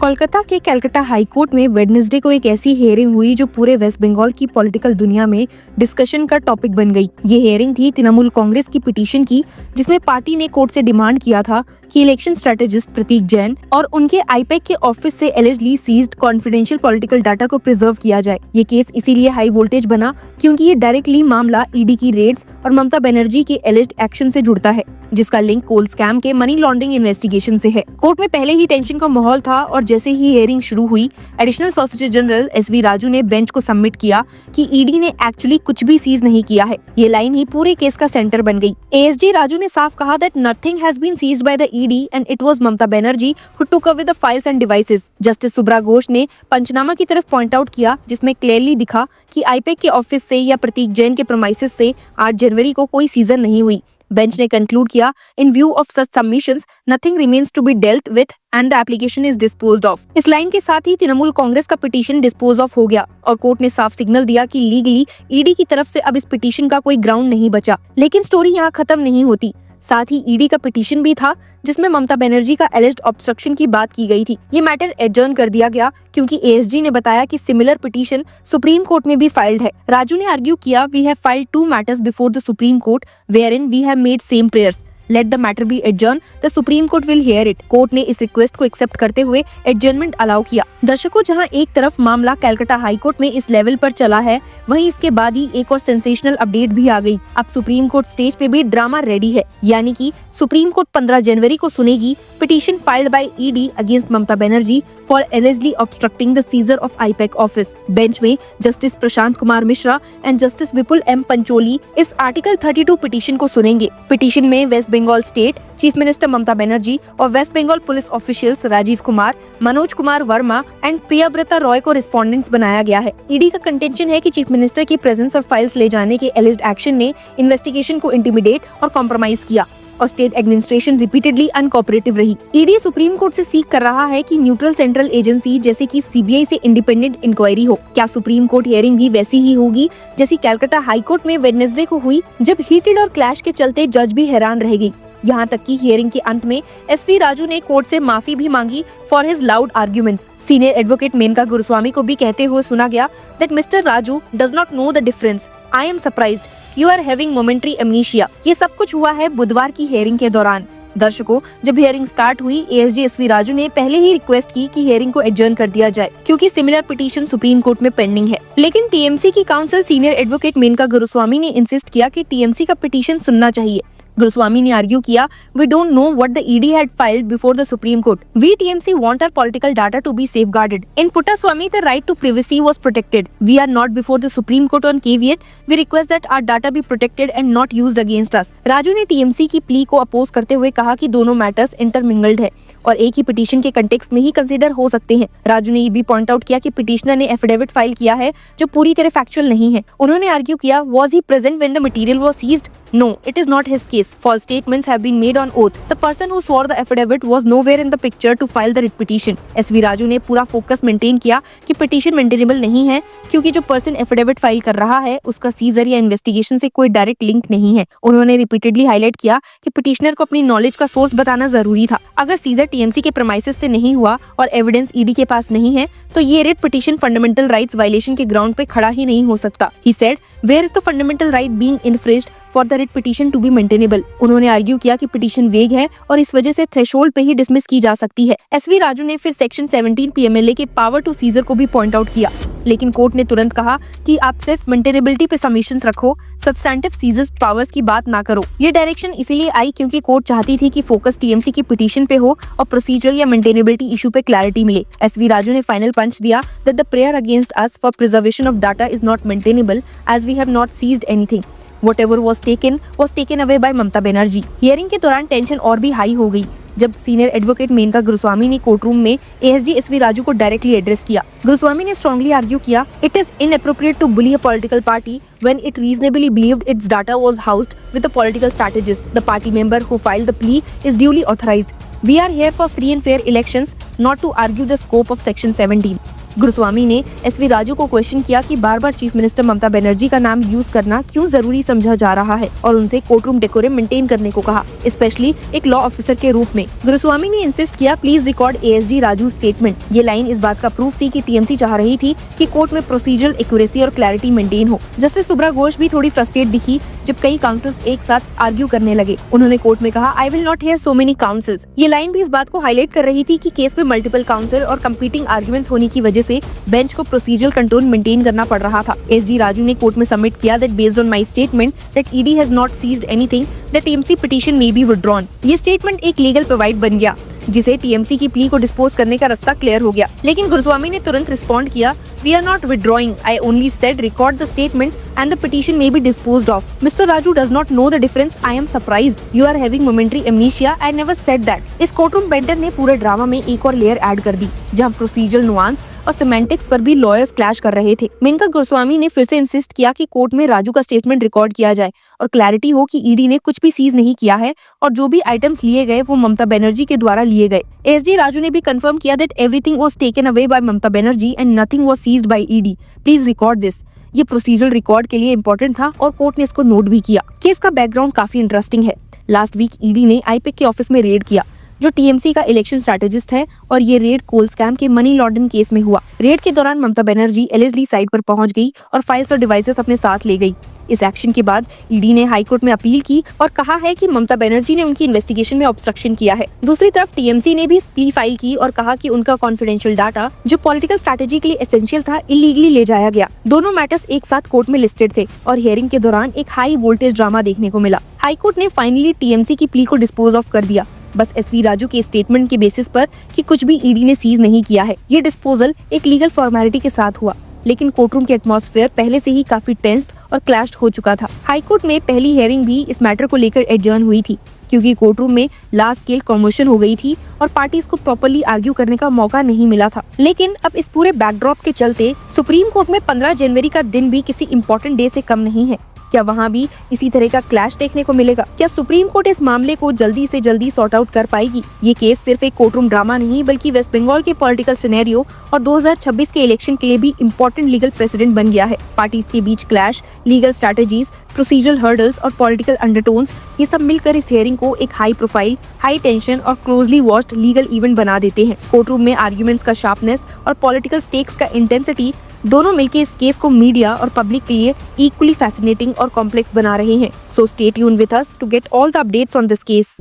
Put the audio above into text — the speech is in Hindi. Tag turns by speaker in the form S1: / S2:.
S1: कोलकाता के कलकत्ता हाई कोर्ट में वेडनेसडे को एक ऐसी हियरिंग हुई जो पूरे वेस्ट बंगाल की पॉलिटिकल दुनिया में डिस्कशन का टॉपिक बन गई। ये हियरिंग थी तृणमूल कांग्रेस की पिटीशन की, जिसमें पार्टी ने कोर्ट से डिमांड किया था कि इलेक्शन स्ट्रेटेजिस्ट प्रतीक जैन और उनके आईपैक के ऑफिस से allegedly seized confidential political data को प्रिजर्व किया जाए। ये केस इसीलिए हाई वोल्टेज बना क्योंकि ये डायरेक्टली मामला ईडी की रेड्स और ममता बनर्जी के एलिज्ड एक्शन से जुड़ता है, जिसका लिंक कोल स्कैम के मनी लॉन्ड्रिंग इन्वेस्टिगेशन से है। कोर्ट में पहले ही टेंशन का माहौल था और जैसे ही हियरिंग शुरू हुई, additional solicitor general SV Raju ने बेंच को सबमिट किया कि ईडी ने एक्चुअली कुछ भी सीज नहीं किया है। ये लाइन ही पूरे केस का सेंटर बन गई। एएसजी राजू ने साफ कहा that nothing has been seized by the ED and it was Mamata Banerjee who took away the files and devices. Justice Suvra Ghosh ने पंचनामा की तरफ पॉइंट आउट किया, जिसमें क्लियरली दिखा कि आईपैक के ऑफिस से या प्रतीक जैन के प्रेमाइसेस से 8 जनवरी को कोई सीजन नहीं हुई। बेंच ने कंक्लूड किया, in view of such submissions nothing remains to be dealt with and the application is disposed of. इस लाइन के साथ ही तृणमूल कांग्रेस का पिटीशन डिस्पोज ऑफ हो गया और कोर्ट ने साफ सिग्नल दिया कि लीगली ईडी की तरफ से अब इस पिटीशन का कोई ग्राउंड नहीं बचा। लेकिन स्टोरी यहाँ खत्म नहीं होती। साथ ही ईडी का पिटीशन भी था, जिसमें ममता बनर्जी का एलिज्ड ऑब्स्ट्रक्शन की बात की गई थी। ये मैटर एडजर्न कर दिया गया क्योंकि एएसजी ने बताया कि सिमिलर पिटीशन सुप्रीम कोर्ट में भी फाइल्ड है। राजू ने आर्ग्यू किया, we have filed 2 matters before the supreme court wherein we have made same prayers. Let the matter be adjourned. The Supreme Court will hear it. Court ने इस रिक्वेस्ट को एक्सेप्ट करते हुए एडजर्नमेंट अलाउ किया। दर्शकों, जहां एक तरफ मामला कलकत्ता हाई कोर्ट में इस लेवल पर चला है, वहीं इसके बाद ही एक और सेंसेशनल अपडेट भी आ गई। अब सुप्रीम कोर्ट स्टेज पे भी ड्रामा रेडी है, यानी कि सुप्रीम कोर्ट 15 जनवरी को सुनेगी petition filed by ED against Mamata Banerjee for allegedly obstructing the seizure of IPAC office. Bench में justice Prashant Kumar Mishra and justice Vipul M Pancholi इस आर्टिकल 32 पिटीशन को सुनेंगे। पिटीशन में West Bengal state chief minister Mamata Banerjee और West Bengal police officials Rajiv Kumar, Manoj Kumar Verma and Priyavrata Roy को रिस्पोंडेंट्स बनाया गया है। ईडी का कंटेंशन है कि चीफ मिनिस्टर की प्रेजेंस और फाइल्स ले जाने के एलिज्ड एक्शन ने इन्वेस्टिगेशन को इंटिमिडेट और कॉम्प्रोमाइज किया और स्टेट एडमिनिस्ट्रेशन रिपीटेडली अनकोऑपरेटिव रही। ईडी सुप्रीम कोर्ट से सीख कर रहा है कि न्यूट्रल सेंट्रल एजेंसी जैसे कि सीबीआई से इंडिपेंडेंट इंक्वायरी हो। क्या सुप्रीम कोर्ट हियरिंग भी वैसी ही होगी जैसी कलकत्ता हाई कोर्ट में वेडनेसडे को हुई, जब हीटेड और क्लैश के चलते जज भी हैरान रह गई। यहाँ तक कि हियरिंग के अंत में एसवी राजू ने कोर्ट से माफी भी मांगी for his loud arguments. Senior advocate Menaka Guruswamy को भी कहते हुए सुना गया that mister Raju does not know the difference. I am surprised you are having momentary amnesia. ये सब कुछ हुआ है बुधवार की हियरिंग के दौरान। दर्शकों, जब हियरिंग स्टार्ट हुई, एएसजी एसवी राजू ने पहले ही रिक्वेस्ट की कि हियरिंग को एडजर्न कर दिया जाए क्योंकि सिमिलर पिटीशन सुप्रीम कोर्ट में पेंडिंग है। लेकिन टीएमसी की counsel senior advocate Menaka Guruswamy ने इंसिस्ट किया कि टीएमसी का पिटीशन सुनना चाहिए। गुरुस्वामी ने आर्ग्यू किया, we don't know what the ED had filed before the Supreme Court. We TMC want our political data to be safeguarded. In Puttaswamy, the right to privacy was protected. We are not before the Supreme Court on caveat. We request that our data be protected and not used against us. Raju ने TMC की प्ली को अपोज करते हुए कहा कि दोनों मैटर्स इंटरमिंगल्ड है और एक ही पिटीशन के कंटेक्स्ट में ही कंसीडर हो सकते हैं। राजू ने ये भी पॉइंट आउट किया कि पिटीशनर ने एफिडेविट फाइल किया है जो पूरी तरह फैक्चुअल नहीं है। उन्होंने आर्ग्यू किया, was he present when the material was seized? No, it is not his case. False statements have been made on oath. The person who swore the affidavit was nowhere in the picture to file the writ petition. SV Raju ने पूरा फोकस मेंटेन किया कि पिटीशन मेंटेनेबल नहीं है क्योंकि जो पर्सन एफिडेविट फाइल कर रहा है उसका सीजर या इन्वेस्टिगेशन से कोई डायरेक्ट लिंक नहीं है। उन्होंने रिपीटेडली हाईलाइट किया कि पिटीशनर को अपनी नॉलेज का सोर्स बताना जरूरी था। अगर सीजर टीएमसी के प्रेमाइसेस से नहीं हुआ और एविडेंस ईडी के पास नहीं है तो ये writ petition fundamental rights violation के ग्राउंड पे खड़ा ही नहीं हो सकता। He said, where is the fundamental right being infringed for the writ petition to be maintainable? उन्होंने आर्ग्यू किया कि पिटीशन वेग है और इस वजह से थ्रेशोल्ड पे ही डिसमिस की जा सकती है। एसवी राजू ने फिर सेक्शन 17 पीएमएलए के पावर टू सीजर को भी पॉइंट आउट किया, लेकिन कोर्ट ने तुरंत कहा कि आप सिर्फ मेंटेनेबिलिटी पे सबमिशंस रखो, सब्सटैंटिव सीजर्स पावर्स की बात ना करो। ये डायरेक्शन इसीलिए आई क्योंकि कोर्ट चाहती थी कि फोकस टीएमसी की पिटीशन पे हो और प्रोसीजरल या मेंटेनेबिलिटी इशू पे क्लैरिटी मिले। एसवी राजू ने फाइनल पंच दिया that the prayer against us for preservation of data is not maintainable as we have not seized anything. Whatever was taken away by Mamata Banerjee. Hearing के दौरान टेंशन और भी हाई हो गई जब सीनियर एडवोकेट मेनका गुरुस्वामी ने कोर्ट रूम में एएसजी एसवी राजू को डायरेक्टली एड्रेस किया। गुरुस्वामी ने स्ट्रांगली आर्ग्यू किया, it is inappropriate to bully a political party when it reasonably believed its data was housed with a political strategist. The party member who filed the plea is duly authorised. We are here for free and fair elections, not to argue the scope of section 17. Guruswamy ने एसवी राजू को क्वेश्चन किया कि बार बार चीफ मिनिस्टर ममता बनर्जी का नाम यूज करना क्यों जरूरी समझा जा रहा है और उनसे कोर्ट रूम डेकोरम मेंटेन करने को कहा, स्पेशली एक लॉ ऑफिसर के रूप में। गुरुस्वामी ने इंसिस्ट किया, please record ASG Raju statement. ये लाइन इस बात का प्रूफ थी कि टीएमसी चाह रही थी कि कोर्ट में प्रोसीजरल एक्यूरेसी और क्लैरिटी मेंटेन हो। जस्टिस सुब्रा घोष भी थोड़ी फ्रस्ट्रेट दिखी जब कई काउंसिल्स एक साथ आर्ग्यू करने लगे। उन्होंने कोर्ट में कहा, I will not here so many councils. ये लाइन भी इस बात को हाईलाइट कर रही थी कि केस में मल्टीपल काउंसिल और कंपीटिंग आर्ग्यूमेंट्स होने की वजह से बेंच को प्रोसीजरल कंट्रोल मेंटेन करना पड़ रहा था। एसजी राजू ने कोर्ट में सबमिट किया that based on my statement that ED has not seized anything, the TMC petition may be withdrawn. ये स्टेटमेंट एक लीगल प्रोवाइड बन गया जिसे टीएमसी की प्ली को डिस्पोज करने का रास्ता क्लियर हो गया। लेकिन गुरुस्वामी ने तुरंत रिस्पॉन्ड किया, we are not withdrawing, I only said record the statement and the petition may be disposed of. Mister Raju does not know the difference, I am surprised, you are having momentary amnesia, I never said that. इस कोर्टरूम बेंटर ने पूरे ड्रामा में एक और लेयर ऐड कर दी जहां प्रोसीजरल नुआंस और सिमेंटिक्स पर भी लॉयर्स क्लैश कर रहे थे। मेनका गुरुस्वामी ने फिर से इंसिस्ट किया कि कोर्ट में राजू का स्टेटमेंट रिकॉर्ड किया जाए और क्लैरिटी हो कि ईडी ने कुछ भी सीज नहीं किया है और जो भी आइटम्स लिए गए वो ममता बनर्जी के द्वारा लिए गए। एसजी राजू ने भी कंफर्म किया that everything was taken away by Mamata Banerjee and nothing was seized by ED, please record this. ये प्रोसीजरल रिकॉर्ड के लिए इम्पोर्टेंट था और कोर्ट ने इसको नोट भी किया। केस का बैकग्राउंड काफी इंटरेस्टिंग है। लास्ट वीक ईडी ने आईपैक के ऑफिस में रेड किया जो टीएमसी का इलेक्शन स्ट्रैटेजिस्ट है और ये रेड कोल स्कैम के मनी लॉन्ड्रिंग केस में हुआ। रेड के दौरान ममता बनर्जी एलिजली साइट पर पहुंच गई और फाइल्स और डिवाइसेस अपने साथ ले गई। इस एक्शन के बाद ईडी ने हाई कोर्ट में अपील की और कहा है कि ममता बनर्जी ने उनकी इन्वेस्टिगेशन में ऑब्स्ट्रक्शन किया है। दूसरी तरफ टीएमसी ने भी प्ली फाइल की और कहा कि उनका कॉन्फिडेंशियल डाटा जो पॉलिटिकल स्ट्रैटेजी के लिए एसेंशियल था इलीगली ले जाया गया। दोनों मैटर्स एक साथ कोर्ट में लिस्टेड थे और हियरिंग के दौरान एक हाई वोल्टेज ड्रामा देखने को मिला। हाई कोर्ट ने फाइनली टीएमसी की प्ली को डिस्पोज ऑफ कर दिया, बस एसवी राजू के स्टेटमेंट के बेसिस पर कि कुछ भी ईडी ने सीज नहीं किया है। ये डिस्पोजल एक लीगल फॉर्मेलिटी के साथ हुआ, लेकिन कोर्टरूम के एटमॉस्फेयर पहले से ही काफी टेंस्ड और क्लैश्ड हो चुका था। हाई कोर्ट में पहली हियरिंग भी इस मैटर को लेकर एडजर्न हुई थी क्योंकि कोर्टरूम में लार्ज स्केल कॉमोशन हो गई थी और पार्टीज को प्रॉपर्ली आर्ग्यू करने का मौका नहीं मिला था। लेकिन अब इस पूरे बैकड्रॉप के चलते सुप्रीम कोर्ट में 15 जनवरी का दिन भी किसी इम्पोर्टेंट डे से कम नहीं है। क्या वहाँ भी इसी तरह का क्लैश देखने को मिलेगा? क्या सुप्रीम कोर्ट इस मामले को जल्दी से जल्दी सॉर्ट आउट कर पाएगी? ये केस सिर्फ एक कोर्टरूम ड्रामा नहीं बल्कि वेस्ट बंगाल के पॉलिटिकल सिनेरियो और 2026 के इलेक्शन के लिए भी इम्पोर्टेंट लीगल प्रेसिडेंट बन गया है। पार्टीज के बीच clash, legal strategies, procedural hurdles और पॉलिटिकल अंडरटोन्स, ये सब मिलकर इस हियरिंग को एक हाई प्रोफाइल, हाई टेंशन और क्लोजली वॉच्ड लीगल इवेंट बना देते हैं। कोर्टरूम में आर्ग्यूमेंट्स का शार्पनेस और पॉलिटिकल स्टेक्स का इंटेंसिटी दोनों मिलकर इस केस को मीडिया और पब्लिक के लिए इक्वली फैसिनेटिंग और कॉम्प्लेक्स बना रहे हैं। So stay tuned with us to get all the updates on this case.